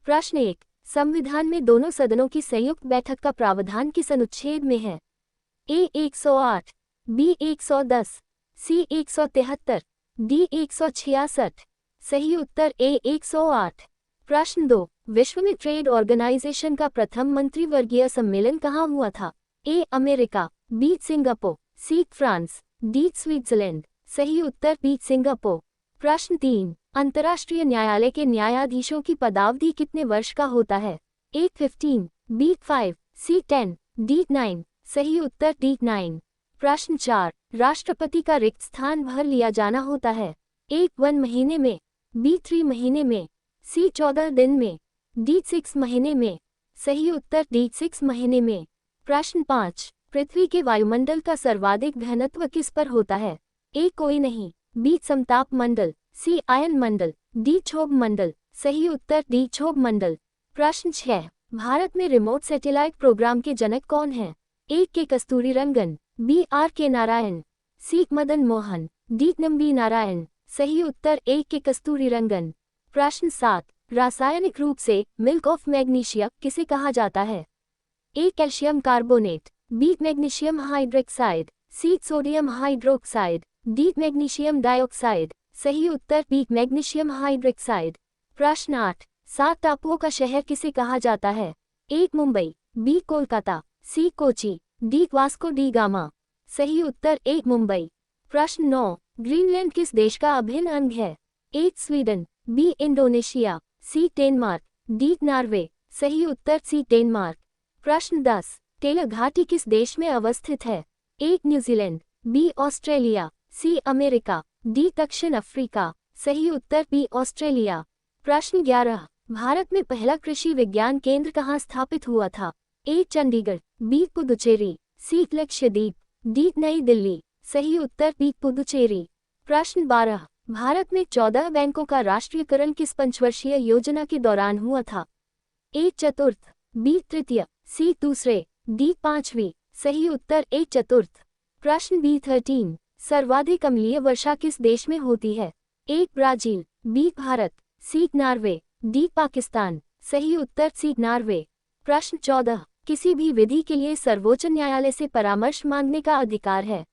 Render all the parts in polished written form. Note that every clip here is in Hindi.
प्रश्न 1, संविधान में दोनों सदनों की संयुक्त बैठक का प्रावधान किस अनुच्छेद में है? ए 108, बी 110, सी 173, डी 166। सही उत्तर ए 108। प्रश्न 2, विश्व में ट्रेड ऑर्गेनाइजेशन का प्रथम मंत्रिवर्गीय सम्मेलन कहाँ हुआ था? A America, B Singapore, C France, D Switzerland. सही उत्तर बी सिंगापुर। प्रश्न 3, अंतर्राष्ट्रीय न्यायालय के न्यायाधीशों की पदावधि कितने वर्ष का होता है? ए 15, बी 5, सी 10, डी 9। सही उत्तर डी 9। प्रश्न 4, राष्ट्रपति का रिक्त स्थान भर लिया जाना होता है? ए 1 महीने में, बी 3 महीने में, सी 14 दिन में, डी 6 महीने में। सही उत्तर डी 6 महीने में। प्रश्न 5, पृथ्वी के वायुमंडल का सर्वाधिक घनत्व किस पर होता है? ए कोई नहीं, बी समताप मंडल, सी आयन मंडल, डी क्षोभ मंडल। सही उत्तर डी क्षोभ मंडल। प्रश्न 6, भारत में रिमोट सैटेलाइट प्रोग्राम के जनक कौन हैं? ए के कस्तूरीरंगन, बी आर के नारायण, सी मदन मोहन, डी नंबी नारायण। सही उत्तर ए के कस्तूरीरंगन। प्रश्न 7, रासायनिक रूप से मिल्क ऑफ मैग्नीशिया किसे कहा जाता है? A calcium carbonate, B magnesium hydroxide, C sodium hydroxide, D magnesium dioxide. सही उत्तर बी मैग्नीशियम हाइड्रोक्साइड। प्रश्न 8, 7 टापुओं का शहर किसे कहा जाता है? A Mumbai, B Kolkata, C Kochi, D Vasco da Gama. सही उत्तर ए मुंबई। प्रश्न 9, ग्रीनलैंड किस देश का अभिन्न अंग है? A Sweden, B Indonesia, C Denmark, D Norway. सही उत्तर सी डेनमार्क। प्रश्न 10, टेलर घाटी किस देश में अवस्थित है? A New Zealand, B Australia, C America, D दक्षिण अफ्रीका। सही उत्तर बी ऑस्ट्रेलिया। प्रश्न 11, भारत में पहला कृषि विज्ञान केंद्र कहाँ स्थापित हुआ था? ए चंडीगढ़, बी पुदुचेरी, सी लक्षद्वीप, डी नई दिल्ली। सही उत्तर बी पुदुचेरी। प्रश्न 12, भारत में 14 बैंकों का राष्ट्रीयकरण किस पंचवर्षीय योजना के दौरान हुआ था? ए चतुर्थ, बी तृतीय, सी दूसरे, डी पांचवी। सही उत्तर ए चतुर्थ। प्रश्न बी 13, सर्वाधिक अम्लीय वर्षा किस देश में होती है? A Brazil, B Bharat, C Norway, D Pakistan. सही उत्तर सी नॉर्वे। प्रश्न 14, किसी भी विधि के लिए सर्वोच्च न्यायालय से परामर्श मांगने का अधिकार है?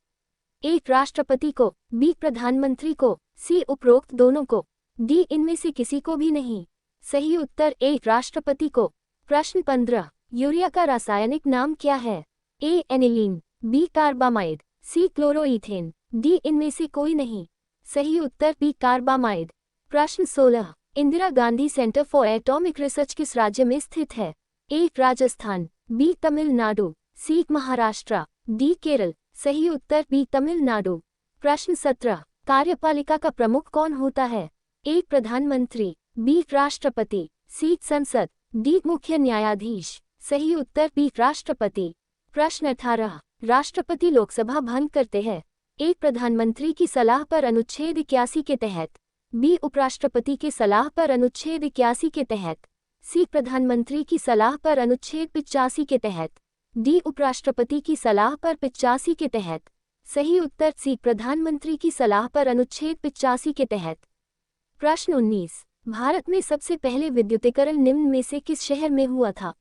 ए राष्ट्रपति को, बी प्रधानमंत्री को, सी उपरोक्त दोनों को, डी इनमें से किसी को भी नहीं। सही उत्तर ए राष्ट्रपति को। प्रश्न 15, यूरिया का रासायनिक नाम क्या है? ए एनिलीन, बी कार्बामाइड, सी क्लोरोईथेन, डी इनमें से कोई नहीं। सही उत्तर बी कार्बामाइड। प्रश्न 16, Indira Gandhi centre for atomic research किस राज्य में स्थित है? A Rajasthan, B Tamil Nadu, C Maharashtra, D Kerala. सही उत्तर बी तमिलनाडु। प्रश्न 17, कार्यपालिका का प्रमुख कौन होता है? ए प्रधानमंत्री, बी राष्ट्रपति, सी संसद, डी मुख्य न्यायाधीश। सही उत्तर बी राष्ट्रपति। प्रश्न 18, राष्ट्रपति लोकसभा भंग करते हैं? ए प्रधानमंत्री की सलाह पर अनुच्छेद 81 के तहत, बी उपराष्ट्रपति के सलाह पर अनुच्छेद 81 के तहत, सी प्रधानमंत्री की सलाह पर अनुच्छेद 85 के तहत, डी उपराष्ट्रपति की सलाह पर 85 के तहत। सही उत्तर सी प्रधानमंत्री की सलाह पर अनुच्छेद 85 के तहत। प्रश्न 19, भारत में सबसे पहले विद्युतीकरण निम्न में से किस शहर में हुआ था?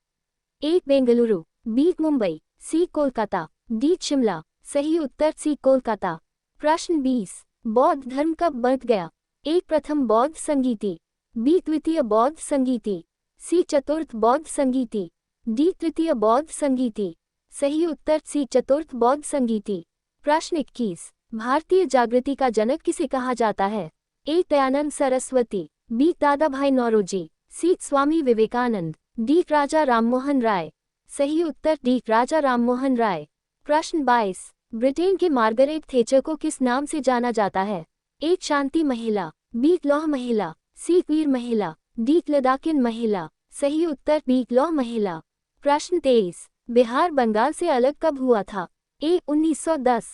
ए बेंगलुरु, बी मुंबई, सी कोलकाता, डी शिमला। सही उत्तर सी कोलकाता। प्रश्न 20, बौद्ध धर्म कब बढ़ गया? ए प्रथम बौद्ध संगीति, बी द्वितीय बौद्ध संगीति, सी चतुर्थ बौद्ध संगीति, डी तृतीय बौद्ध संगीति। सही उत्तर सी चतुर्थ बौद्ध संगीति। प्रश्न 21, भारतीय जागृति का जनक किसे कहा जाता है? ए दयानंद सरस्वती, बी दादाभाई नौरोजी, सी स्वामी विवेकानंद, डी राजा राममोहन राय। सही उत्तर डी राजा राममोहन राय। प्रश्न 22, ब्रिटेन के मार्गरेट थैचर को किस नाम से जाना जाता है? ए शांति महिला, बी लौह महिला, सी वीर महिला, डी लद्दाखियन महिला। सही उत्तर बी लौह महिला। प्रश्न 23, बिहार बंगाल से अलग कब हुआ था? ए 1910,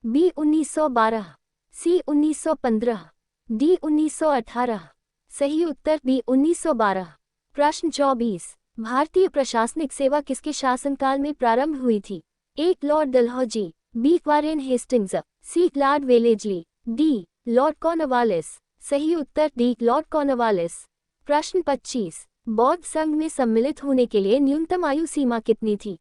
बी 1912, सी 1915, डी 1918। सही उत्तर बी 1912। प्रश्न 24, भारतीय प्रशासनिक सेवा किसके शासनकाल में प्रारंभ हुई थी? A Lord Dalhousie, B Warren Hastings, C Lord Wellesley, D Lord Cornwallis. सही उत्तर डी लॉर्ड कॉर्नवालिस। प्रश्न 25, बौद्ध संघ में सम्मिलित होने के लिए न्यूनतम आयु सीमा कितनी थी?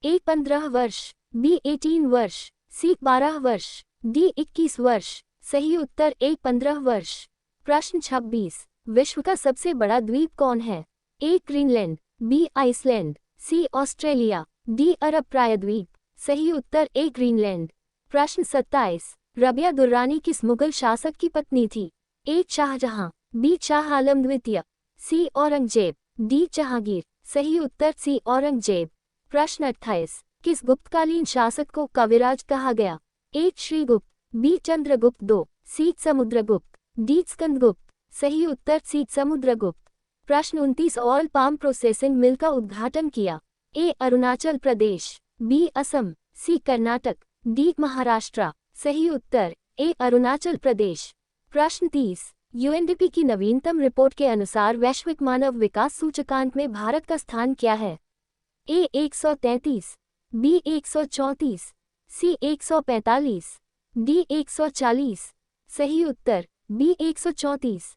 ए 15 वर्ष, बी 18 वर्ष, सी 12 वर्ष, डी 21 वर्ष। सही उत्तर ए 15 वर्ष। प्रश्न 26, विश्व का सबसे बड़ा द्वीप कौन है? ए ग्रीनलैंड, बी आइसलैंड, सी ऑस्ट्रेलिया, डी अरब प्रायद्वीप। सही उत्तर ए ग्रीनलैंड। प्रश्न 27, रबिया दुर्रानी किस मुगल शासक की पत्नी थी? ए शाहजहां, बी शाह आलम द्वितीय, सी औरंगजेब, डी जहांगीर। सही उत्तर सी औरंगजेब। प्रश्न 28, किस गुप्तकालीन शासक को कविराज कहा गया? ए श्रीगुप्त, बी चंद्रगुप्त दो, सी समुद्रगुप्त, डी स्कंदगुप्त। सही उत्तर सी समुद्रगुप्त। प्रश्न 29, ऑयल पाम प्रोसेसिंग मिल का उद्घाटन किया? ए अरुणाचल प्रदेश, बी असम, सी कर्नाटक, डी महाराष्ट्र। सही उत्तर ए अरुणाचल प्रदेश। प्रश्न 30, यूएनडीपी की नवीनतम रिपोर्ट के अनुसार वैश्विक मानव विकास सूचकांक में भारत का स्थान क्या है? ए 133, बी 134, सी 145, डी 140। सही उत्तर बी 134।